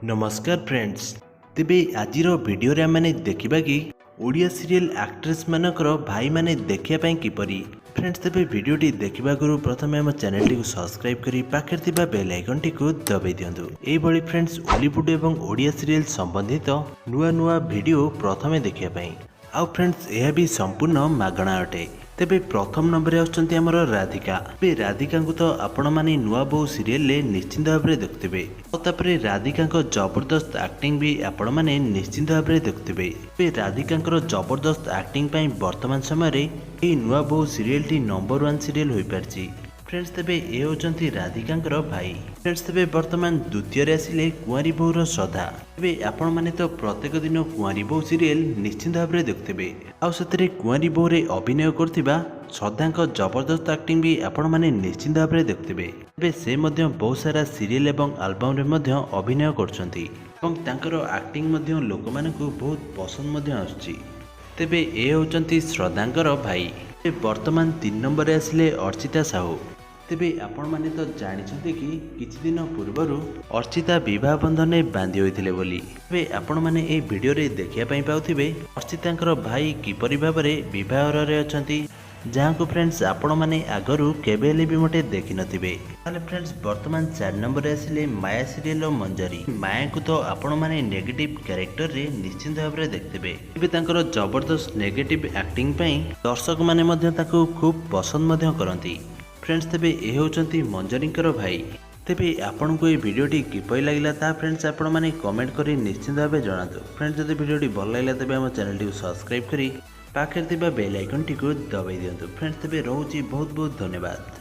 नमस्कार फ्रेंड्स। तेबे आजिर वीडियो रे आमने देखिबा कि ओडिया सीरियल एक्ट्रेस मानकर भाई माने देखिया पई किपरि। फ्रेंड्स तेबे वीडियोटी देखिबा गुरु प्रथमे हम चैनल टी को सब्सक्राइब करी पाखे थिबा बेल आइकन टी को दबाई दियंतु। एई भली फ्रेंड्स हॉलीवुड एवं ओडिया सीरियल संबंधित नुआ नुआ वीडियो प्रथमे देखिया पई। आउ फ्रेंड्स यह भी संपूर्ण मागणा अटे। तेबे प्रथम नंबर आछंती हमर राधिका। बे राधिका को तो आपण माने नुआ बहु सीरियल ले निश्चिंत भाव रे देखथिबे। और तापरे राधिका को जबरदस्त एक्टिंग भी आपण माने निश्चिंत भाव रे देखथिबे। बे राधिका को जबरदस्त एक्टिंग पई वर्तमान समय रे ए नुआ बहु सीरियल टी नंबर 1 सीरियल होई परची। फ्रेंड्स तेबे ए होचंती राधिका भाई। फ्रेंड्स तेबे वर्तमान द्वितीय रे आसिले कुंवारी बहुर श्रद्धा। तेबे आपण माने तो प्रत्येक दिन कुंवारी बहु सीरियल निश्चिंत भाव रे देखथिबे। आउ सतरे कुंवारी बहु रे अभिनय करथिबा श्रद्धा को जबरदस्त एक्टिंग भी आपण माने निश्चिंत भाव रे देखथिबे। तेबे से मध्य बहुत सारा सीरियल एवं एल्बम रे मध्य अभिनय करछंती एवं तांकर एक्टिंग मध्य लोक मानकु बहुत पसंद मध्य आछी। तेबे ए होचंती श्रद्धांकर भाई। वर्तमान 3 नंबर आसिले अर्चिता साहू। तेबे आपण माने तो जानिछंती कि किछि दिन पूर्वरु अर्चिता विवाह बंधन में बांधी होइथिले बोली। तेबे आपण माने ए वीडियो रे देखिया पई पाउथिबे अर्चितांकर भाई किपरि भाबरे विवाह रे अछंती, जहाँ को फ्रेंड्स आपण माने आगरु केबे ले भी मोटे देखि नथिबे। ताले फ्रेंड्स वर्तमान 4 नंबर आसिले माया सीरियल मंजरी। माया को तो आपण माने नेगेटिव कैरेक्टर रे निश्चिंत भाव रे देखथिबे। एबे तांकर जबरदस्त नेगेटिव एक्टिंग पई दर्शक माने मध्य ताको खूब पसंद मध्य करंती। फ्रेंड्स तेबे ए होचंती मंजरींकर भाई। तेबे आपन को ए वीडियोटी किपरि लागला ता फ्रेंड्स आपण माने कमेंट करी निश्चिंत भाव जणातु। फ्रेंड्स जदि वीडियोटी भल लागला तेबे हम चैनल टी सब्सक्राइब करी पाखे थिबा बेल आइकन टी को दबाई दियंतु। फ्रेंड्स तेबे रहउची बहुत बहुत धन्यवाद।